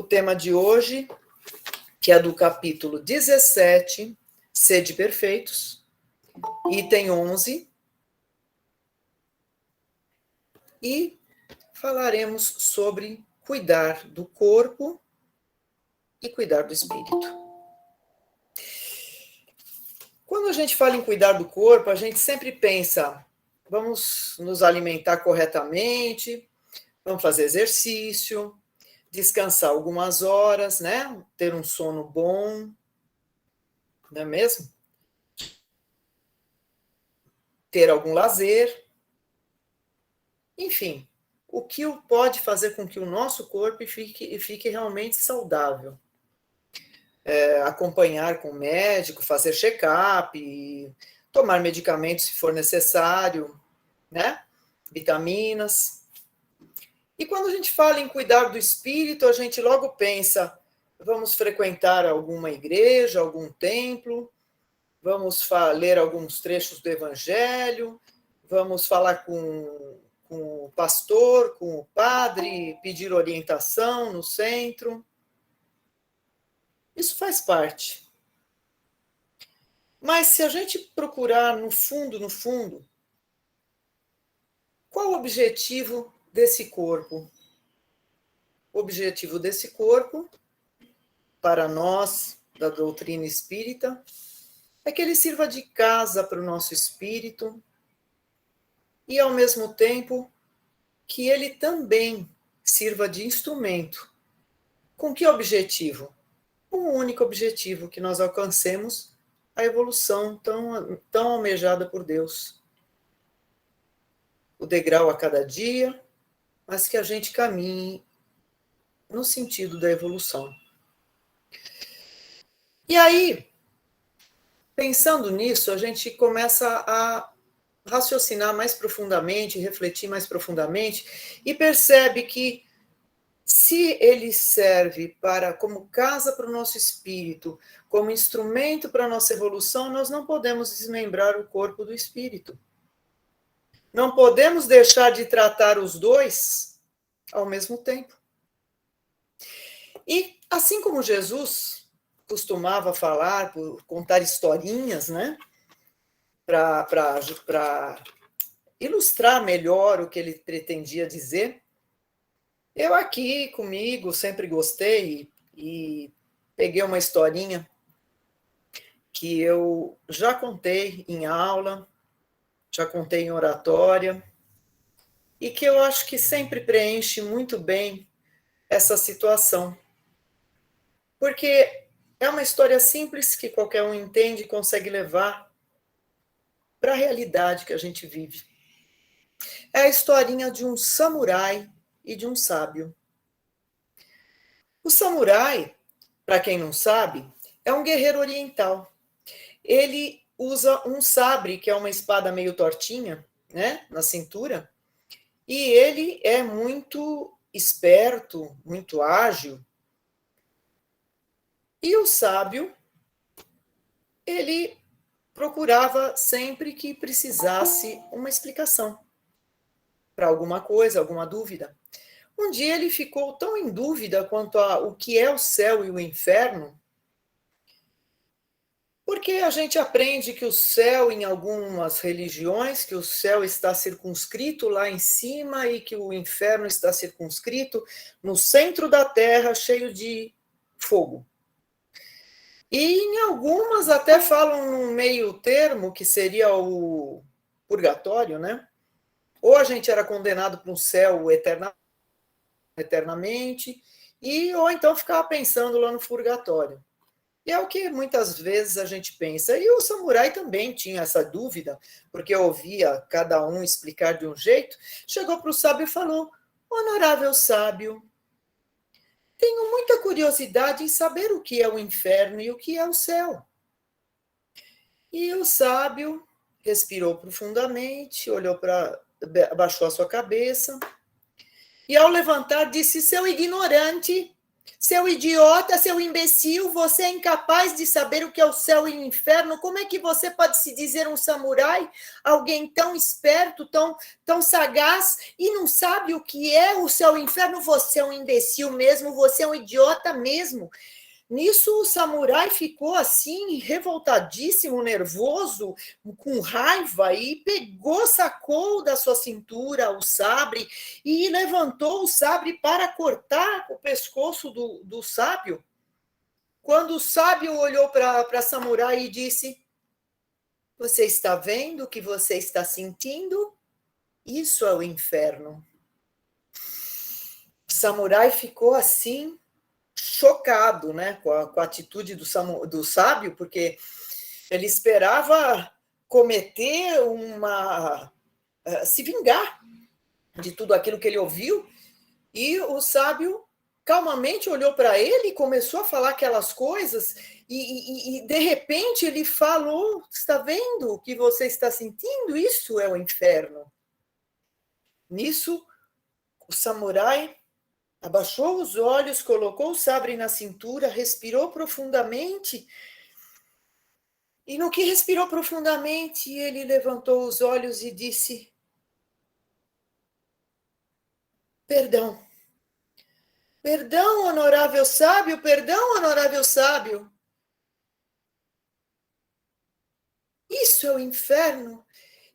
o tema de hoje, que é do capítulo 17, Sede Perfeitos, item 11, e falaremos sobre cuidar do corpo e cuidar do espírito. Quando a gente fala em cuidar do corpo, a gente sempre pensa, vamos nos alimentar corretamente, vamos fazer exercício, descansar algumas horas, né? Ter um sono bom, não é mesmo? Ter algum lazer. Enfim, o que pode fazer com que o nosso corpo fique realmente saudável. Acompanhar com o médico, fazer check-up, tomar medicamentos se for necessário, né? Vitaminas. E quando a gente fala em cuidar do espírito, a gente logo pensa, vamos frequentar alguma igreja, algum templo, vamos ler alguns trechos do Evangelho, vamos falar com o pastor, com o padre, pedir orientação no centro. Isso faz parte. Mas se a gente procurar no fundo, qual o objetivo desse corpo? O objetivo desse corpo, para nós, da doutrina espírita, é que ele sirva de casa para o nosso espírito e, ao mesmo tempo, que ele também sirva de instrumento. Com que objetivo? Um único objetivo, que nós alcancemos a evolução tão almejada por Deus. O degrau a cada dia, mas que a gente caminhe no sentido da evolução. E aí, pensando nisso, a gente começa a raciocinar mais profundamente, refletir mais profundamente, e percebe que se ele serve como casa para o nosso espírito, como instrumento para a nossa evolução, nós não podemos desmembrar o corpo do espírito. Não podemos deixar de tratar os dois ao mesmo tempo. E assim como Jesus costumava falar, contar historinhas, né, para ilustrar melhor o que ele pretendia dizer, eu aqui comigo sempre gostei e peguei uma historinha que eu já contei em aula, já contei em oratória, e que eu acho que sempre preenche muito bem essa situação. Porque é uma história simples que qualquer um entende e consegue levar para a realidade que a gente vive. É a historinha de um samurai e de um sábio. O samurai, para quem não sabe, é um guerreiro oriental. Ele usa um sabre, que é uma espada meio tortinha, né, na cintura, e ele é muito esperto, muito ágil. E o sábio, ele procurava sempre que precisasse uma explicação para alguma coisa, alguma dúvida. Um dia ele ficou tão em dúvida quanto o que é o céu e o inferno, porque a gente aprende que o céu, em algumas religiões, que o céu está circunscrito lá em cima e que o inferno está circunscrito no centro da terra, cheio de fogo. E em algumas até falam num meio termo, que seria o purgatório, né? Ou a gente era condenado para um céu eternamente, ou então ficava pensando lá no purgatório. E é o que muitas vezes a gente pensa. E o samurai também tinha essa dúvida, porque ouvia cada um explicar de um jeito. Chegou para o sábio e falou: honorável sábio, tenho muita curiosidade em saber o que é o inferno e o que é o céu. E o sábio respirou profundamente, abaixou a sua cabeça, e ao levantar disse: seu ignorante, Seu idiota, seu imbecil, você é incapaz de saber o que é o céu e o inferno. Como é que você pode se dizer um samurai, alguém tão esperto, tão sagaz, e não sabe o que é o céu e o inferno? Você é um imbecil mesmo, você é um idiota mesmo. Nisso, o samurai ficou assim, revoltadíssimo, nervoso, com raiva, e pegou, sacou da sua cintura o sabre e levantou o sabre para cortar o pescoço do sábio. Quando o sábio olhou para samurai e disse: Você está vendo o que você está sentindo? Isso é o inferno. O samurai ficou assim, chocado, né, com a atitude do sábio, porque ele esperava cometer se vingar de tudo aquilo que ele ouviu, e o sábio calmamente olhou para ele e começou a falar aquelas coisas, e de repente ele falou: está vendo o que você está sentindo? Isso é o inferno. Nisso, o samurai abaixou os olhos, colocou o sabre na cintura, respirou profundamente. E no que respirou profundamente, ele levantou os olhos e disse: Perdão. Perdão, honorável sábio, perdão, honorável sábio. Isso é o inferno.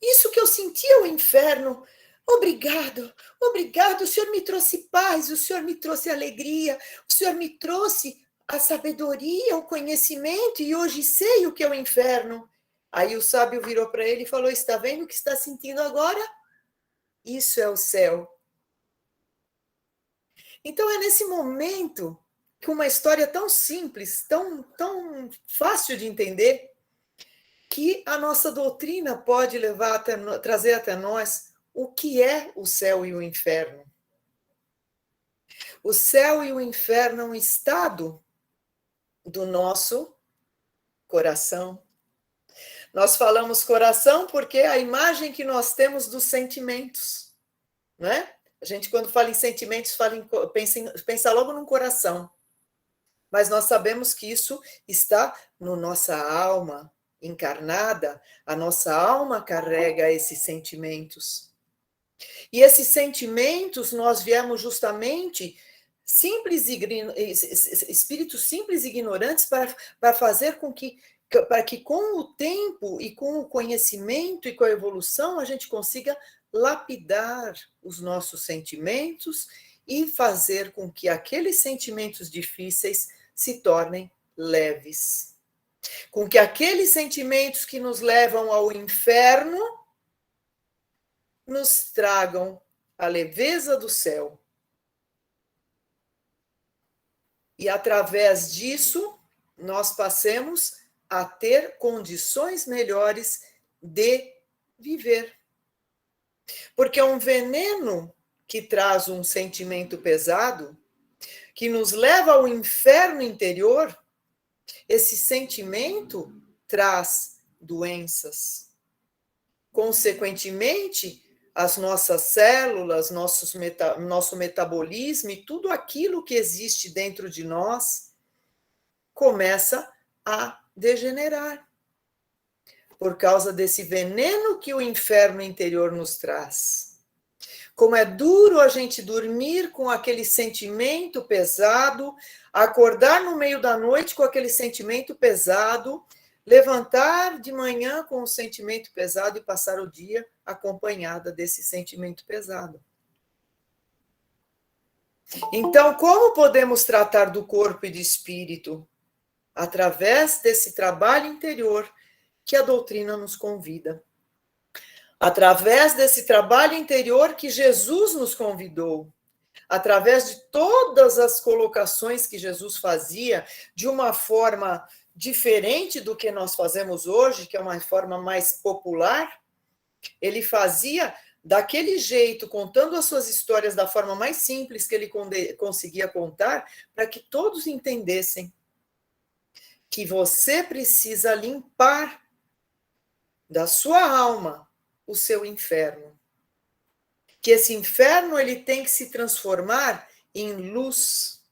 Isso que eu senti é o inferno. Obrigado, obrigado. O Senhor me trouxe paz, o Senhor me trouxe alegria, o Senhor me trouxe a sabedoria, o conhecimento, e hoje sei o que é o inferno. Aí o sábio virou para ele e falou: Está vendo o que está sentindo agora? Isso é o céu. Então é nesse momento que uma história tão simples, tão fácil de entender, que a nossa doutrina pode trazer até nós o que é o céu e o inferno. O céu e o inferno é um estado do nosso coração. Nós falamos coração porque é a imagem que nós temos dos sentimentos, né? A gente, quando fala em sentimentos, pensa logo num coração. Mas nós sabemos que isso está na nossa alma encarnada, a nossa alma carrega esses sentimentos. E esses sentimentos nós viemos justamente espíritos simples e ignorantes para fazer com que para que com o tempo e com o conhecimento e com a evolução a gente consiga lapidar os nossos sentimentos e fazer com que aqueles sentimentos difíceis se tornem leves. Com que aqueles sentimentos que nos levam ao inferno nos tragam a leveza do céu. E através disso, nós passemos a ter condições melhores de viver. Porque um veneno que traz um sentimento pesado, que nos leva ao inferno interior, esse sentimento traz doenças. Consequentemente, as nossas células, nosso metabolismo e tudo aquilo que existe dentro de nós começa a degenerar por causa desse veneno que o inferno interior nos traz. Como é duro a gente dormir com aquele sentimento pesado, acordar no meio da noite com aquele sentimento pesado, levantar de manhã com o sentimento pesado e passar o dia acompanhada desse sentimento pesado. Então, como podemos tratar do corpo e do espírito? Através desse trabalho interior que a doutrina nos convida. Através desse trabalho interior que Jesus nos convidou. Através de todas as colocações que Jesus fazia, de uma forma diferente do que nós fazemos hoje, que é uma forma mais popular, ele fazia daquele jeito, contando as suas histórias da forma mais simples que ele conseguia contar, para que todos entendessem que você precisa limpar da sua alma o seu inferno. Que esse inferno ele tem que se transformar em luz.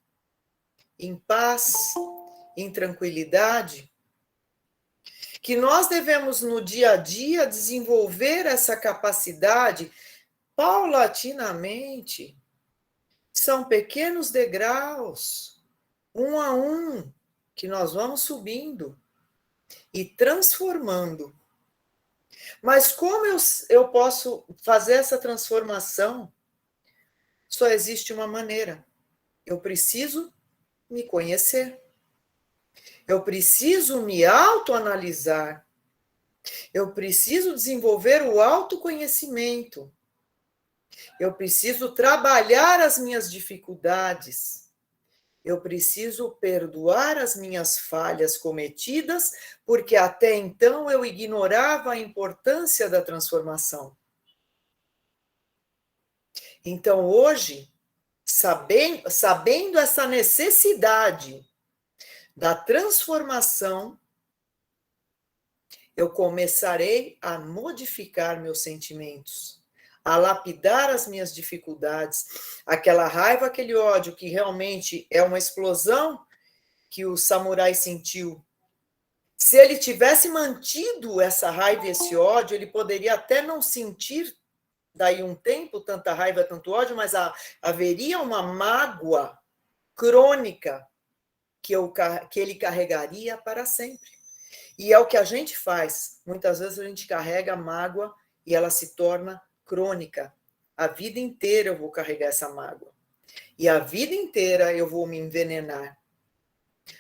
em paz, em tranquilidade, que nós devemos no dia a dia desenvolver essa capacidade paulatinamente. São pequenos degraus, um a um, que nós vamos subindo e transformando. Mas como eu posso fazer essa transformação? Só existe uma maneira. Eu preciso me conhecer. Eu preciso me autoanalisar. Eu preciso desenvolver o autoconhecimento. Eu preciso trabalhar as minhas dificuldades. Eu preciso perdoar as minhas falhas cometidas, porque até então eu ignorava a importância da transformação. Então, hoje, sabendo essa necessidade da transformação, eu começarei a modificar meus sentimentos, a lapidar as minhas dificuldades, aquela raiva, aquele ódio que realmente é uma explosão que o samurai sentiu. Se ele tivesse mantido essa raiva e esse ódio, ele poderia até não sentir daí um tempo tanta raiva, tanto ódio, mas haveria uma mágoa crônica que ele carregaria para sempre. E é o que a gente faz. Muitas vezes a gente carrega a mágoa e ela se torna crônica. A vida inteira eu vou carregar essa mágoa. E a vida inteira eu vou me envenenar.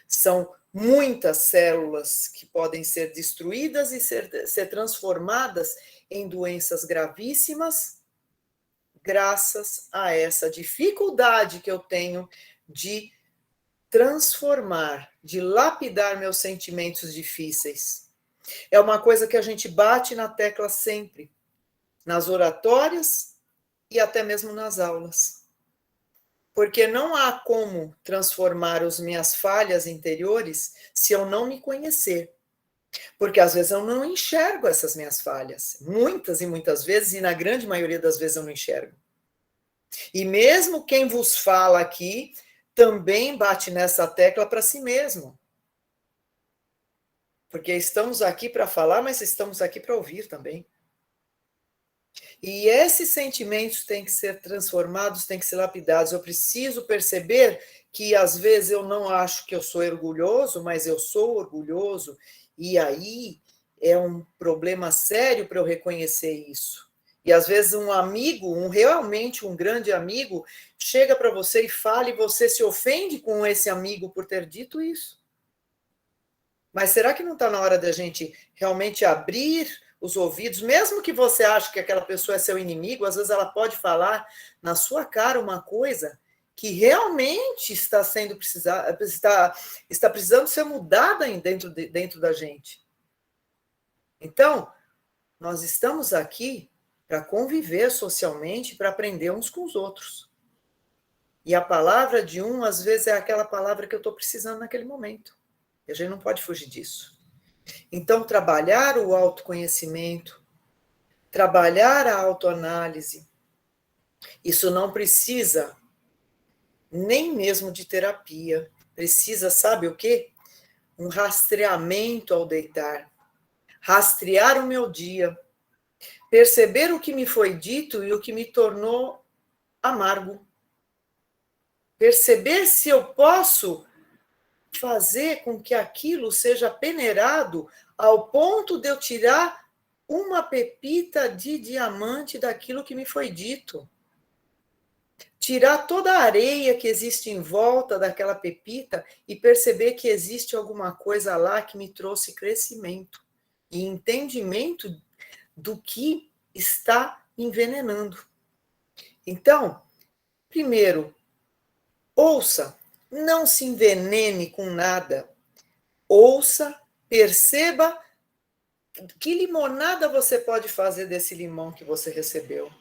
São muitas células que podem ser destruídas e ser transformadas em doenças gravíssimas, graças a essa dificuldade que eu tenho de transformar, de lapidar meus sentimentos difíceis. É uma coisa que a gente bate na tecla sempre, nas oratórias e até mesmo nas aulas. Porque não há como transformar as minhas falhas interiores se eu não me conhecer. Porque às vezes eu não enxergo essas minhas falhas. Muitas e muitas vezes, e na grande maioria das vezes eu não enxergo. E mesmo quem vos fala aqui também bate nessa tecla para si mesmo. Porque estamos aqui para falar, mas estamos aqui para ouvir também. E esses sentimentos têm que ser transformados, têm que ser lapidados. Eu preciso perceber que às vezes eu não acho que eu sou orgulhoso, mas eu sou orgulhoso. E aí é um problema sério para eu reconhecer isso. E às vezes um amigo, realmente um grande amigo, chega para você e fala e você se ofende com esse amigo por ter dito isso. Mas será que não está na hora da gente realmente abrir os ouvidos, mesmo que você ache que aquela pessoa é seu inimigo, às vezes ela pode falar na sua cara uma coisa que realmente está precisando ser mudada dentro da gente. Então, nós estamos aqui para conviver socialmente, para aprender uns com os outros. E a palavra de um, às vezes, é aquela palavra que eu estou precisando naquele momento. E a gente não pode fugir disso. Então, trabalhar o autoconhecimento, trabalhar a autoanálise, isso não precisa nem mesmo de terapia. Precisa, sabe o quê? Um rastreamento ao deitar. Rastrear o meu dia. Perceber o que me foi dito e o que me tornou amargo. Perceber se eu posso fazer com que aquilo seja peneirado ao ponto de eu tirar uma pepita de diamante daquilo que me foi dito. Tirar toda a areia que existe em volta daquela pepita e perceber que existe alguma coisa lá que me trouxe crescimento e entendimento do que está envenenando. Então, primeiro, ouça, não se envenene com nada. Ouça, perceba que limonada você pode fazer desse limão que você recebeu.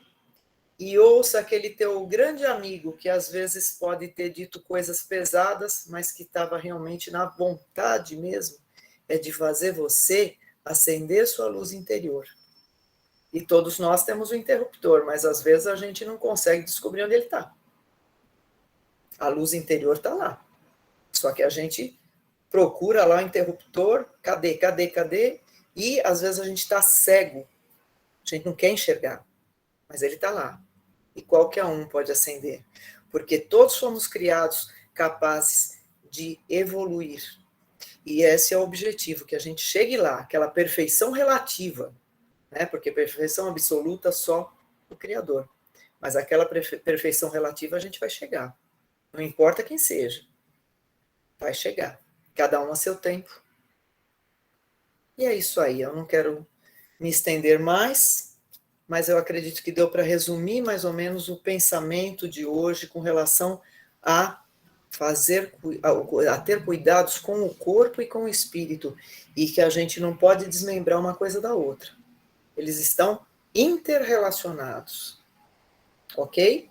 E ouça aquele teu grande amigo que às vezes pode ter dito coisas pesadas, mas que estava realmente na vontade mesmo, é de fazer você acender sua luz interior. E todos nós temos um interruptor, mas às vezes a gente não consegue descobrir onde ele está. A luz interior está lá. Só que a gente procura lá o interruptor, cadê? E às vezes a gente está cego, a gente não quer enxergar, mas ele está lá. E qualquer um pode acender, porque todos fomos criados capazes de evoluir. E esse é o objetivo, que a gente chegue lá, aquela perfeição relativa, né? Porque perfeição absoluta só o Criador. Mas aquela perfeição relativa a gente vai chegar. Não importa quem seja, vai chegar. Cada um a seu tempo. E é isso aí, eu não quero me estender mais, mas eu acredito que deu para resumir mais ou menos o pensamento de hoje com relação a ter cuidados com o corpo e com o espírito, e que a gente não pode desmembrar uma coisa da outra. Eles estão interrelacionados. Ok?